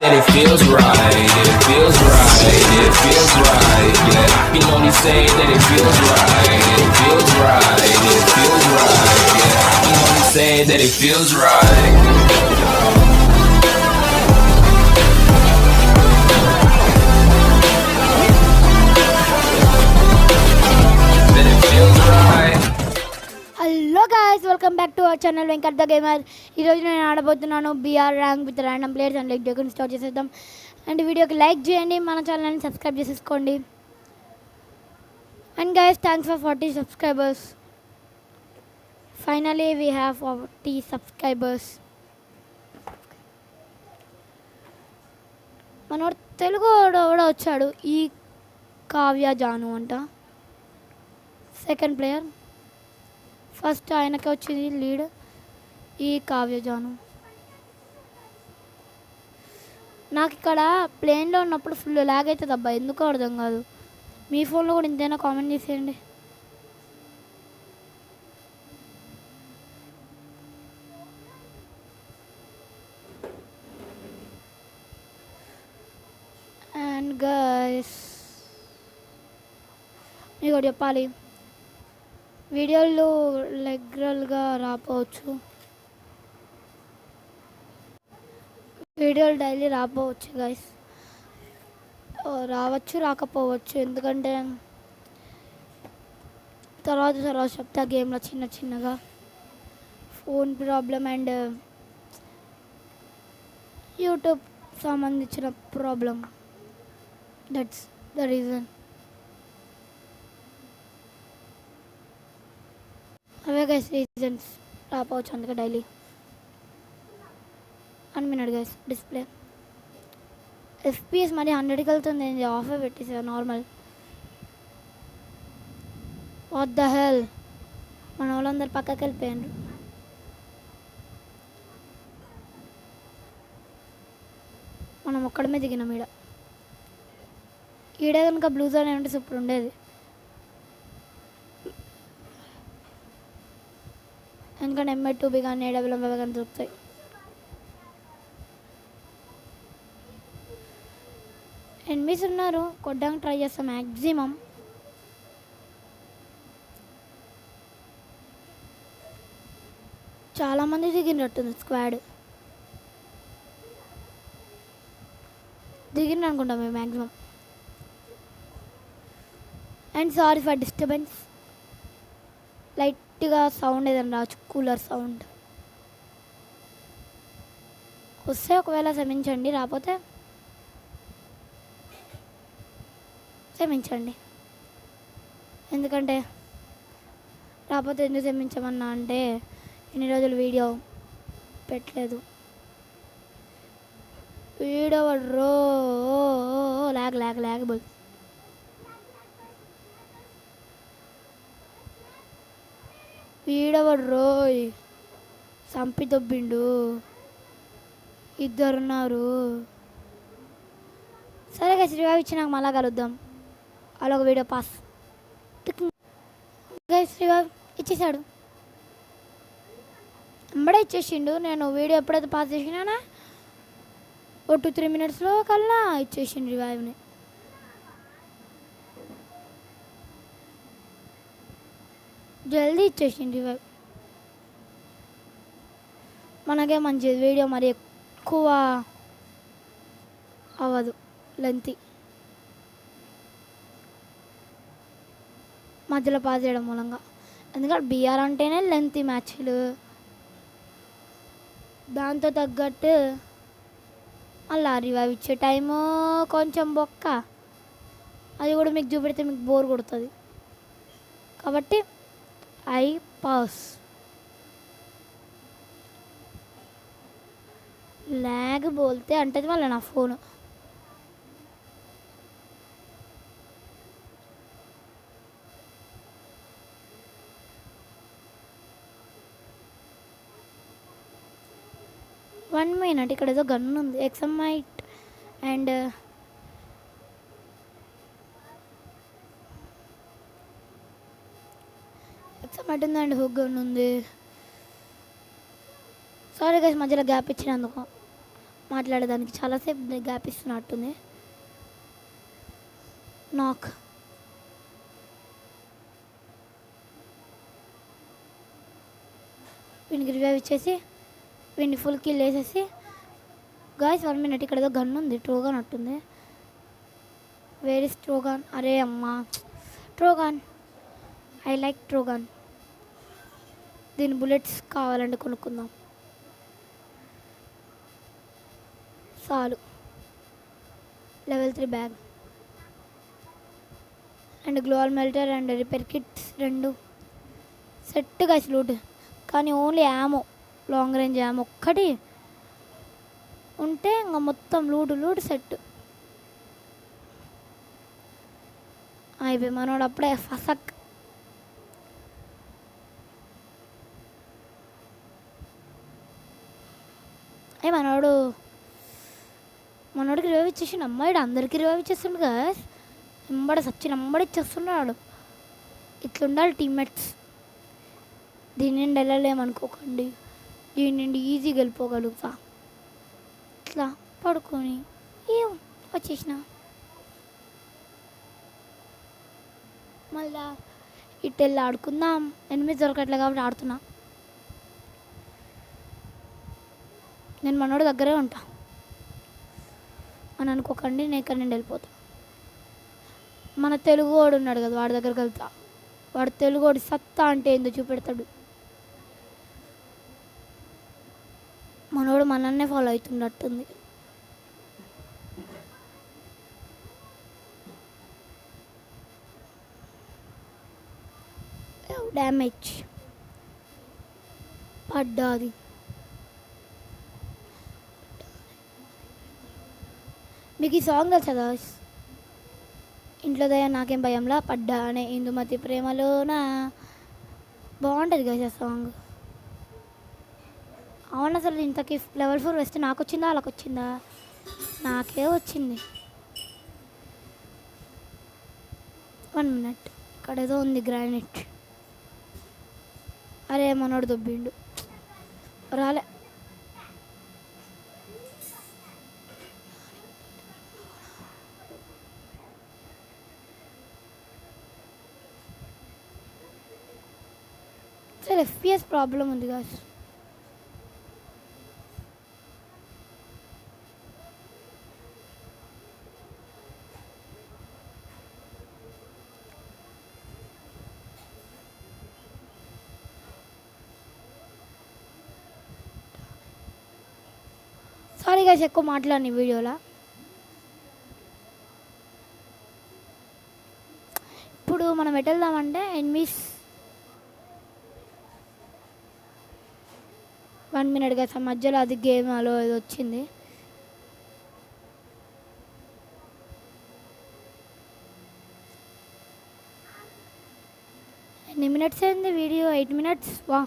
That it feels right, it feels right, it feels right. Yeah, I can only say that it feels right, it feels right, it feels right. Yeah, I can only say that it feels right. That it feels right. Hello guys, welcome back to our channel Venkat the gamer. ఈరోజు నేను ఆడబోతున్నాను BR rank with random players and like డెకన్ start చేసేద్దాం. And వీడియోకి like చేయండి, మన ఛానల్ని subscribe చేసేసుకోండి. And guys, thanks for 40 subscribers. Finally we have 40 subscribers. మనోడు తెలుగు కూడా వచ్చాడు, ఈ కావ్య జాను అంట. సెకండ్ ప్లేయర్, ఫస్ట్ ఆయనకే వచ్చింది లీడ్, ఈ కావ్యజాను. నాకు ఇక్కడ ప్లేన్లో ఉన్నప్పుడు ఫుల్ ల్యాగ్ అవుతుంది అబ్బా, ఎందుకో అర్థం కాదు. మీ ఫోన్లో కూడా ఇంతైనా కామెంట్ చేసేయండి. అండ్ గైస్, మీకు ఒకటి చెప్పాలి, వీడియోలు రెగ్యులర్గా రాపోవచ్చు, వీడియోలు డైలీ రాపోవచ్చు గైస్. రావచ్చు, రాకపోవచ్చు, ఎందుకంటే తర్వాత చెప్తా. గేమ్లో చిన్నగా ఫోన్ ప్రాబ్లం అండ్ యూట్యూబ్ సంబంధించిన ప్రాబ్లం, దట్స్ ద రీజన్. అవే గైస్ రీజన్స్, రాపోవచ్చు అందుకే daily. 1 minute guys. Display FPS మరి 100కి వెళ్తుంది, ఆఫే పెట్టేసా నార్మల్. వాట్ ద హెల్, మన వాళ్ళందరూ పక్కకి వెళ్ళిపోయారు. మనం ఒక్కడమే దిగినాం ఈడే కనుక బ్లూ జోన్ ఏమంటే సూపర్ ఉండేది. ఎందుకంటే MI2B కానీ AWM కానీ దొరుకుతాయి. ఎనిమిస్ ఉన్నారు, కొట్టడానికి ట్రై చేస్తాం మ్యాక్సిమం. చాలామంది దిగినట్టుంది స్క్వాడ్, దిగిన అనుకుంటాం మేము maximum. And sorry for disturbance, లైట్గా సౌండ్ ఏదైనా రావచ్చు, కూలర్ సౌండ్ వస్తే ఒకవేళ క్షమించండి, రాకపోతే క్షమించండి. ఎందుకంటే రాకపోతే ఎందుకు క్షమించమన్నా అంటే ఇన్ని రోజులు వీడియో పెట్టలేదు. వీడియో ల్యాగ్ బోల్. వీడవడు రోయ్, సంపి దొబ్బిండు, ఇద్దరున్నారు. సరే గైస్, రివైవ్ ఇచ్చి నాకు మళ్ళా కలుద్దాం. అలా ఒక వీడియో పాస్. గైస్ రివైవ్ ఇచ్చేసాడు, ఎంబడే ఇచ్చేసిండు. నేను వీడియో ఎప్పుడైతే పాస్ చేసినానా ఓ 2-3 minutesలో కల్లా ఇచ్చేసిండు రివైవ్ని. జల్దీ ఇచ్చేసింది రివైవ్. మనకే మంచిది, వీడియో మరి ఎక్కువ అవ్వదు, లెంతీ. మధ్యలో పాస్ చేయడం మూలంగా, ఎందుకంటే బీఆర్ అంటేనే లెంతీ మ్యాచ్లు. దాంతో తగ్గట్టు అలా రివైవ్ ఇచ్చే టైము కొంచెం బొక్క, అది కూడా మీకు చూపెడితే మీకు బోర్ కొడుతుంది. కాబట్టి ఐ పాస్. ల్యాగ్ బోల్తే అంటది మళ్ళీ నా ఫోను. వన్ మినిట్, ఇక్కడ ఏదో గన్ ఉంది, ఎక్సమైట్ అండ్ ఎక్సమైట్ ఉంది అండ్ హుక్ గన్ ఉంది. సారీ గైస్ మధ్యలో గ్యాప్ ఇచ్చినందుకు. మాట్లాడేదానికి చాలాసేపు గ్యాప్ ఇస్తున్నట్టుంది. నాక్ వీనికి రివైవ్ ఇచ్చేసి వీడిని ఫుల్ కిల్ వేసేసి గాయస్ 1 minute ఇక్కడ ఏదో గన్ ఉంది, ట్రోగాన్ అట్టుంది. Where is ట్రోగాన్? అరే అమ్మా, ట్రోగాన్, ఐ లైక్ ట్రోగాన్. దీని బుల్లెట్స్ కావాలంటే కొనుక్కుందాం. చాలు. లెవెల్ 3 బ్యాగ్ అండ్ గ్లోవల్ మెల్టర్ and repair kits 2 set guys loot. కానీ only ammo, long range ammo ఒక్కటి ఉంటే ఇంకా మొత్తం లూట్ సెట్ అయిపోయి. మనోడు అప్పుడే ఫసక్. మనోడికి రివైవ్ ఇచ్చేసిండు. అమ్మాయిడు అందరికీ రివైవ్ ఇచ్చేస్తుండు కదా, సచ్చి ఇచ్చేస్తున్నాడు. ఇట్లుండాలి టీమ్మేట్స్. దీని నుండి వెళ్ళలేమనుకోకండి, దీని నుండి ఈజీగా వెళ్ళిపోగలుగుతా. ఇట్లా పడుకొని ఏం వచ్చేసిన మళ్ళా ఇటు వెళ్ళి ఆడుకుందాం. ఎనిమిది దొరకట్లే కాబట్టి ఆడుతున్నా. నేను మనోడి దగ్గరే ఉంటా అని అనుకోకండి, నేను ఇక్కడ నుండి వెళ్ళిపోతా. మన తెలుగు వాడు ఉన్నాడు కదా, వాడి దగ్గరికి వెళ్తా. వాడు తెలుగు వాడి సత్తా అంటే ఏందో చూపెడతాడు. మనోడు మనన్నే ఫాలో అవుతున్నట్టుంది. డ్యామేజ్ పడ్డాది. మీకు ఈ సాంగ్ తెలుసా గాయ్స్? ఇంట్లో దయ నాకేం భయంలా పడ్డా అనే ఇందుమతి ప్రేమలోనా. బాగుంటుంది గాయ్స్ ఆ సాంగ్. అవును, అసలు ఇంతకీ లెవెల్ 4 వేస్తే నాకు వచ్చిందా వాళ్ళకి వచ్చిందా? నాకే వచ్చింది. 1 minute ఇక్కడ ఏదో ఉంది గ్రానైట్. అరే మనోడు దొబ్బిండు, రాలే. సరే FPS ప్రాబ్లం ఉంది గాయ్స్. సారీ గాయ్స్, ఎక్కువ మాట్లాడిన వీడియోలో. ఇప్పుడు మనం ఎటు వెళ్దామంటే ఎనిమిస్ 1 minute గాయ్స్. మధ్యలో అది గేమ్ అలో ఇది వచ్చింది. ఎన్ని మినిట్స్ అయింది వీడియో? 8 minutes. వా,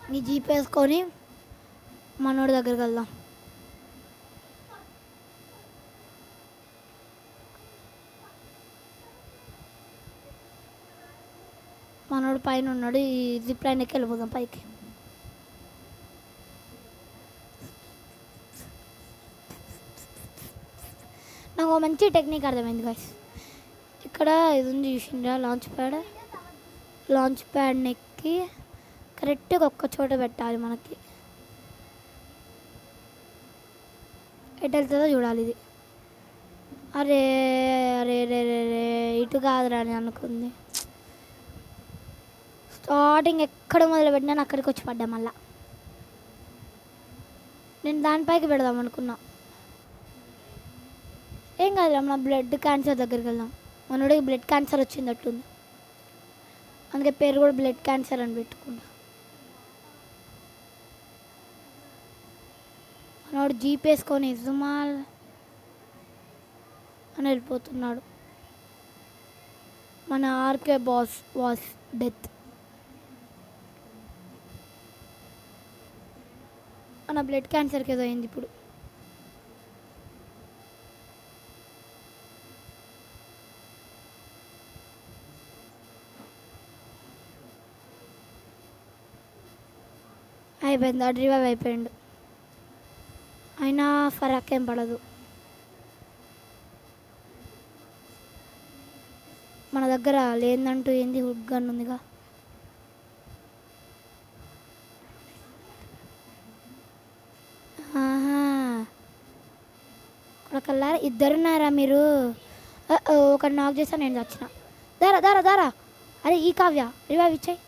మీ జీప్ వేసుకొని మనోడి దగ్గరికి వెళ్దాం. మనోడు పైన ఉన్నాడు, ఈ జిప్ లైన్కి వెళ్ళిపోదాం పైకి. నాకు ఒక మంచి టెక్నిక్ అర్థమైంది గాయ్స్. ఇక్కడ ఇది ఉంది చూసిండ్రా, లాంచ్ ప్యాడ్ ఎక్కి కరెక్ట్గా ఒక్క చోట పెట్టాలి. మనకి ఎటు వెళ్తుందో చూడాలి ఇది. అరే అరే రే రే రే ఇటు కాదురా అని అనుకుంది. స్టార్టింగ్ ఎక్కడ మొదలుపెట్టినా అక్కడికి వచ్చి పడ్డా. మళ్ళా నేను దానిపైకి పెడదాం అనుకున్నా. ఏం కాదురా, మన బ్లడ్ క్యాన్సర్ దగ్గరికి వెళ్దాం. మనోడికి బ్లడ్ క్యాన్సర్ వచ్చిందట్టుంది, అందుకే పేరు కూడా బ్లడ్ క్యాన్సర్ అని పెట్టుకున్నా. మనోడు జీప్ వేసుకొని ఇజుమాల్ అని వెళ్ళిపోతున్నాడు. మన ఆర్కే బాస్ వాస్ డెత్. మన బ్లడ్ క్యాన్సర్కి ఏదో అయింది ఇప్పుడు. అయిపోయింది, ఆ రివైవ్ అయిపోయిండు. అయినా ఫరక్ ఏం పడదు. మన దగ్గర లేదంటూ ఏంది, హుడ్ గన్ ఉందిగా. ఆహా, కొడకల్లారా ఇద్దరున్నారా మీరు? ఒకటి నాక్ చేస్తా, నేను చచ్చిన. దారా దారా దారా. అరే ఈ కావ్య రివైవ్ ఇచ్చాయి.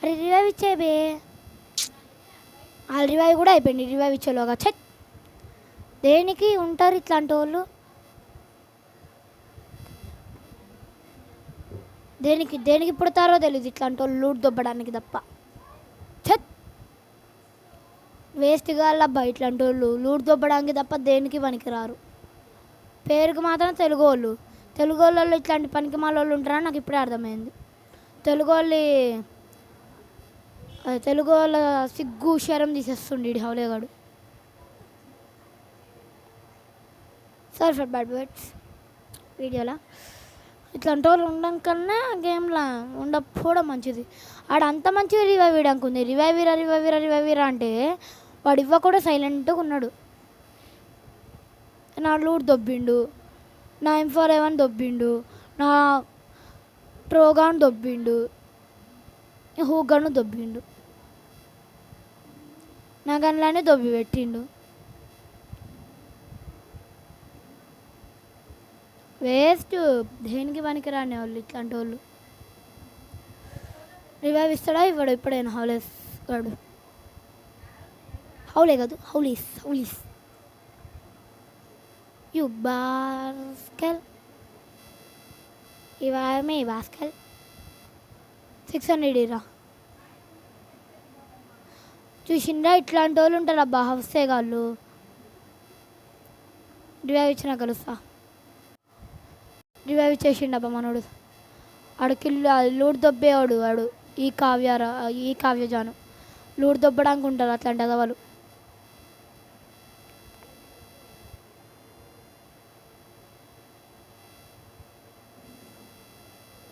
అరే రివైవ్ ఇచ్చాయి బే. వాళ్ళ రివైవ్ కూడా అయిపోయింది రివైవ్ ఇచ్చేలోగా. చెట్, దేనికి ఉంటారు ఇట్లాంటి వాళ్ళు? దేనికి దేనికి పుడతారో తెలియదు ఇట్లాంటి వాళ్ళు, లూట్ దొబ్బడానికి తప్ప. చెట్, వేస్ట్గా అబ్బా ఇట్లాంటి వాళ్ళు, లూట్ దొబ్బడానికి తప్ప దేనికి పనికిరారు. పేరుకు మాత్రం తెలుగు వాళ్ళు. తెలుగు వాళ్ళలో ఇట్లాంటి పనికి మాల వాళ్ళు ఉంటారని నాకు ఇప్పుడే అర్థమైంది. తెలుగు వాళ్ళ సిగ్గు శరం తీసేస్తుండే ఈ హౌలేగాడు. సారీ ఫర్ బ్యాడ్ వర్డ్స్ వీడియోలో. ఇట్లాంటి వాళ్ళు ఉండడం కన్నా గేమ్లో ఉండకపోవడం మంచిది. ఆడ అంత మంచిగా రివైవ్ ఇవ్వడానికి ఉంది. రివైవ్ అంటే వాడు ఇవ్వకుండా సైలెంట్గా ఉన్నాడు. నా లూట్ దొబ్బిండు, నా M4A1 దొబ్బిండు, నా ట్రోగాన్ దొబ్బిండు, హూగన్ను దొబ్బిండు, నా గన్లన్నీ దొబ్బి పెట్టిండు. వేస్ట్, దేనికి పనికిరాని వాళ్ళు ఇట్లాంటి వాళ్ళు. రివైవ్ ఇస్తాడా ఇవ్వడు ఇప్పుడైనా హౌలేస్ గాడు. హౌలే కాదు హౌలీస్. యు బాస్కెల్, ఇవామే బాస్కెల్. 600 ఇరా. చూసిండ్రా ఇట్లాంటి వాళ్ళు ఉంటారు అబ్బా హౌసే గాళ్ళు. రివైవ్ ఇచ్చిన కలుస్తా. రివైవ్ ఇచ్చేసిండబ్బా మనోడు. ఆడుకిల్లు లూట్ దొబ్బేవాడు వాడు. ఈ కావ్యజాను లూట్ దొబ్బడానికి ఉంటారు అట్లాంటి అదవాళ్ళు.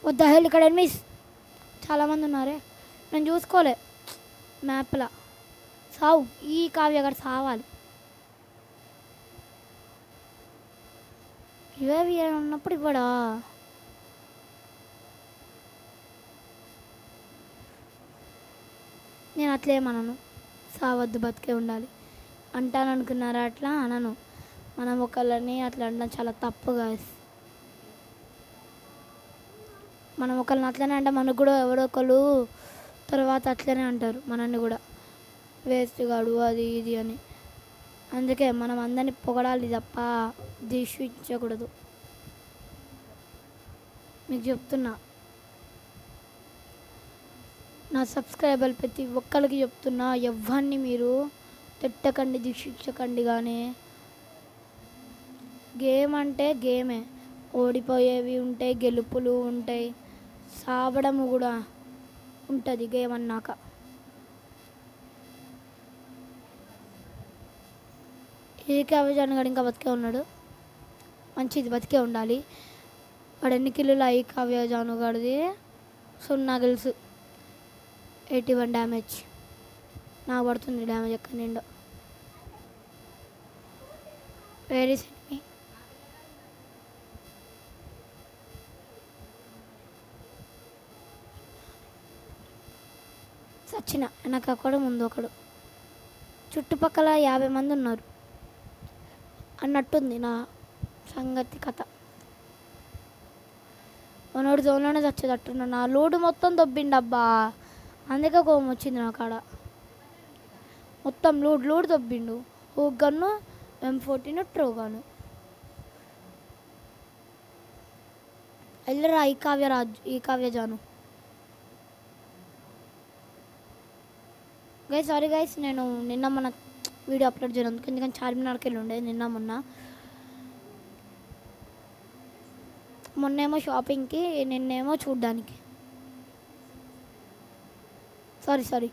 వద్ద హెల్, ఇక్కడ ఎనిమిస్ చాలామంది ఉన్నారే, నేను చూసుకోలే మ్యాప్లా. సావు, ఈ కావ్య గారు సావాలి. రివైవ్ ఉన్నప్పుడు ఇవ్వడా? నేను అట్లేమనను, సావద్దు బతికే ఉండాలి అంటాను అనుకున్నారా? అట్లా అనను. మనం ఒకళ్ళని అట్లా అనడం చాలా తప్పుగా. మనం ఒకళ్ళని అట్లనే అంటే మనకు కూడా ఎవరో ఒకళ్ళు తర్వాత అట్లనే అంటారు మనల్ని కూడా, వేస్ట్ గాడు అది ఇది అని. అందుకే మనం అందరినీ పొగడాలి తప్ప ద్వేషించకూడదు. మీకు చెప్తున్నా, నా సబ్స్క్రైబర్లు ప్రతి ఒక్కరికి చెప్తున్నా, ఎవరిని మీరు తిట్టకండి, ద్వేషించకండి. కానీ గేమ్ అంటే గేమే, ఓడిపోయేవి ఉంటాయి, గెలుపులు ఉంటాయి, సావడము కూడా ఉంటుంది గేమ్ అన్నాక. ఏ కావ్యజాన్ గడు ఇంకా బతికే ఉన్నాడు, మంచిది, బతికే ఉండాలి. వాడు ఎన్ని కిల్లులు ఈ కావ్యజాను గడిది? 0 కిల్స్, 81 డ్యామేజ్. నాకు పడుతుంది డ్యామేజ్ ఎక్కడ నిండో. వెరీ సినిమీ. సచిన వెనక ఒకడు ముందు ఒకడు, చుట్టుపక్కల 50 మంది ఉన్నారు అన్నట్టుంది నా సంగతి కథ. మనోడు జోన్లోనే చచ్చేటట్టున్నా. నా లోడు మొత్తం దొబ్బిండబ్బా, అందుకే కోపం వచ్చింది నా కాడ. మొత్తం లూడ్ దొబ్బిండు. హూగన్ను, M14 ట్రోగాను. వెళ్ళరా ఈ కావ్యజాను. గైస్ సారీ గైస్, నేను నిన్న మన వీడియో అప్లోడ్ చేయనందుకు, ఎందుకంటే చార్మినార్కి వెళ్ళి ఉండే నిన్న మొన్నేమో షాపింగ్కి, నిన్నేమో చూడ్డానికి. సారీ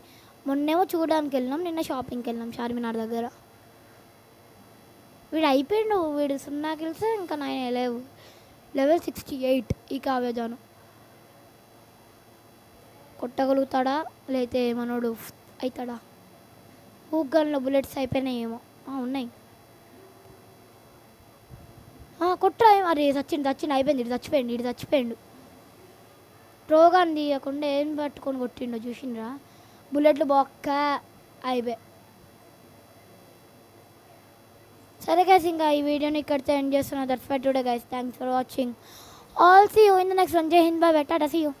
మొన్నేమో చూడడానికి వెళ్ళినాం, నిన్న షాపింగ్కి వెళ్ళినాం చార్మినార్ దగ్గర. వీడు అయిపోయిండు, వీడు 0 కిల్స్, ఇంకా 9 లేవు. లెవెల్ 68 ఈ కావ్యజాను. కొట్టగలుగుతాడా లేతే మనోడు అవుతాడా? ఊగన్లో బుల్లెట్స్ అయిపోయినాయేమో ఉన్నాయి. కొట్రా మరి చచ్చిండు అయిపోయింది. ఇటు చచ్చిపోయిండు. రోగాన్ని తీయకుండా ఏం పట్టుకొని కొట్టిండో చూసిండ్రా. బుల్లెట్లు బొక్క అయిపోయి. సరే గైస్, ఇంకా ఈ వీడియోని ఇక్కడితో ఎండ్ చేస్తున్నా. That's for today guys. Thanks for watching. All see you in the next one. Jai Hind, bye bye, tata, see you.